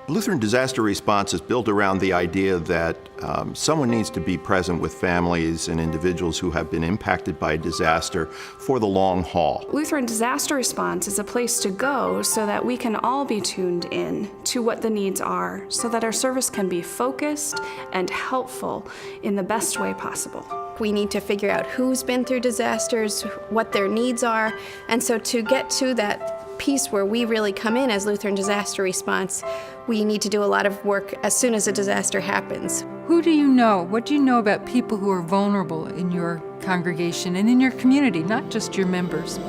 Lutheran disaster response is built around the idea that someone needs to be present with families and individuals who have been impacted by disaster for the long haul. Lutheran disaster response is a place to go so that we can all be tuned in to what the needs are, so that our service can be focused and helpful in the best way possible. We need to figure out who's been through disasters, what their needs are, and so to get to that piece where we really come in as Lutheran disaster response, we need to do a lot of work as soon as a disaster happens. Who do you know? What do you know about people who are vulnerable in your congregation and in your community, not just your members?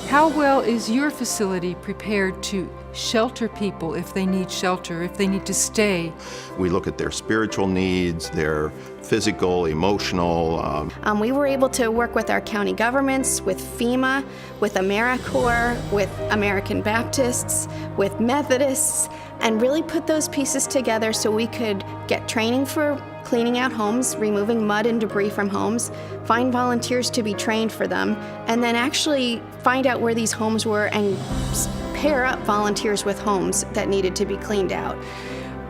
How well is your facility prepared to shelter people if they need shelter, if they need to stay? We look at their spiritual needs, their physical, emotional. We were able to work with our county governments, with FEMA, with AmeriCorps, with American Baptists, with Methodists, and really put those pieces together so we could get training for cleaning out homes, removing mud and debris from homes, find volunteers to be trained for them, and then actually find out where these homes were and pair up volunteers with homes that needed to be cleaned out.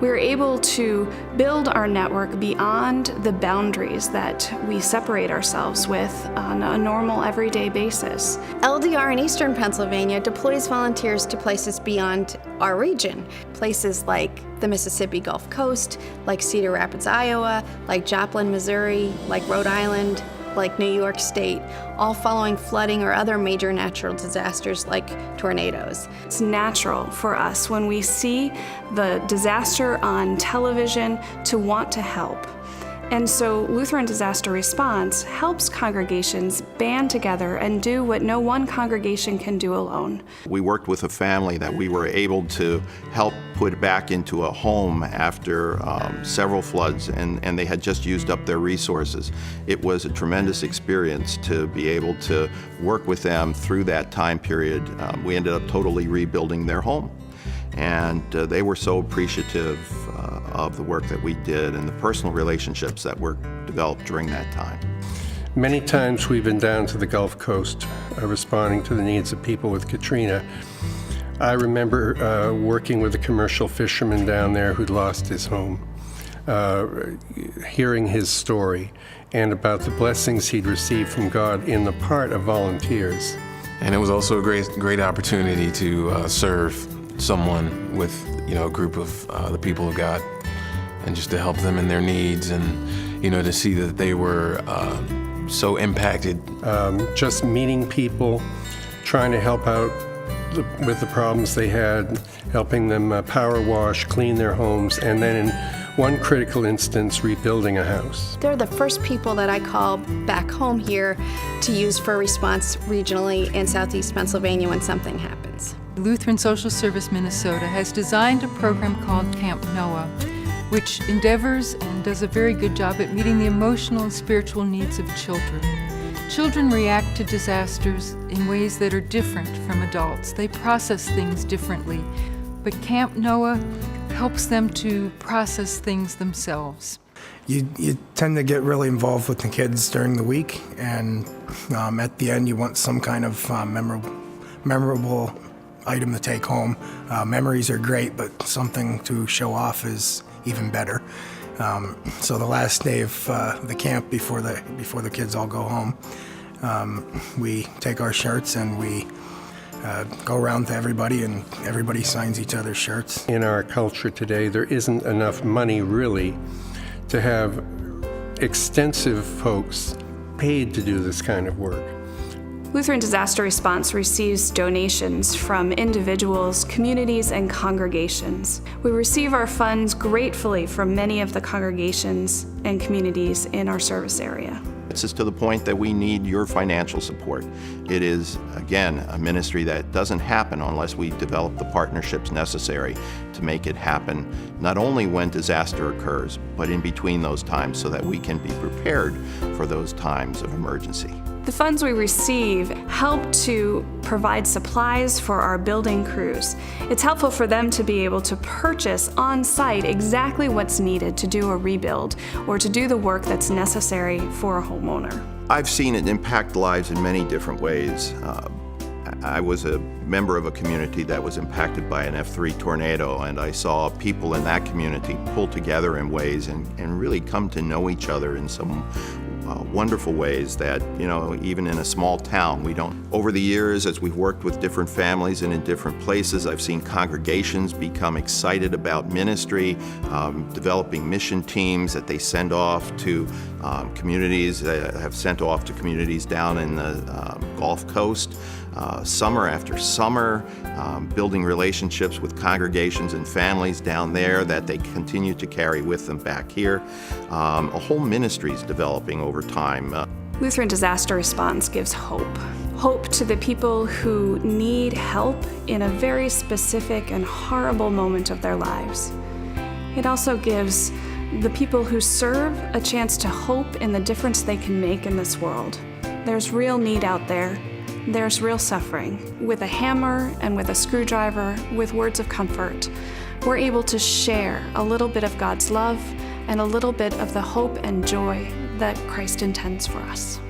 We're able to build our network beyond the boundaries that we separate ourselves with on a normal, everyday basis. LDR in Eastern Pennsylvania deploys volunteers to places beyond our region. Places like the Mississippi Gulf Coast, like Cedar Rapids, Iowa, like Joplin, Missouri, like Rhode Island, like New York State, all following flooding or other major natural disasters like tornadoes. It's natural for us when we see the disaster on television to want to help. And so Lutheran Disaster Response helps congregations band together and do what no one congregation can do alone. We worked with a family that we were able to help put back into a home after several floods, and they had just used up their resources. It was a tremendous experience to be able to work with them through that time period. We ended up totally rebuilding their home. And they were so appreciative of the work that we did and the personal relationships that were developed during that time. Many times we've been down to the Gulf Coast responding to the needs of people with Katrina. I remember working with a commercial fisherman down there who'd lost his home, hearing his story and about the blessings he'd received from God in the part of volunteers. And it was also a great opportunity to serve someone with, a group of the people of God, and just to help them in their needs, and to see that they were so impacted. Just meeting people, trying to help out with the problems they had, helping them power wash, clean their homes, and then in one critical instance, rebuilding a house. They're the first people that I call back home here to use for response regionally in Southeast Pennsylvania when something happens. Lutheran Social Service Minnesota has designed a program called Camp Noah, which endeavors and does a very good job at meeting the emotional and spiritual needs of children. Children react to disasters in ways that are different from adults. They process things differently, but Camp Noah helps them to process things themselves. You tend to get really involved with the kids during the week, and at the end you want some kind of memorable item to take home. Memories are great, but something to show off is even better. So the last day of the camp before the kids all go home, we take our shirts and we go around to everybody, and everybody signs each other's shirts. In our culture today, there isn't enough money really to have extensive folks paid to do this kind of work. Lutheran Disaster Response receives donations from individuals, communities, and congregations. We receive our funds gratefully from many of the congregations and communities in our service area. It's just to the point that we need your financial support. It is, again, a ministry that doesn't happen unless we develop the partnerships necessary to make it happen, not only when disaster occurs, but in between those times, so that we can be prepared for those times of emergency. The funds we receive help to provide supplies for our building crews. It's helpful for them to be able to purchase on site exactly what's needed to do a rebuild or to do the work that's necessary for a homeowner. I've seen it impact lives in many different ways. I was a member of a community that was impacted by an F3 tornado, and I saw people in that community pull together in ways and really come to know each other in some wonderful ways that, even in a small town, we don't. Over the years, as we've worked with different families and in different places, I've seen congregations become excited about ministry, developing mission teams that they send off to communities, have sent off to communities down in the Gulf Coast, summer after summer, building relationships with congregations and families down there that they continue to carry with them back here. A whole ministry is developing over time. Lutheran Disaster Response gives hope. Hope to the people who need help in a very specific and horrible moment of their lives. It also gives the people who serve a chance to hope in the difference they can make in this world. There's real need out there. There's real suffering. With a hammer and with a screwdriver, with words of comfort, we're able to share a little bit of God's love and a little bit of the hope and joy that Christ intends for us.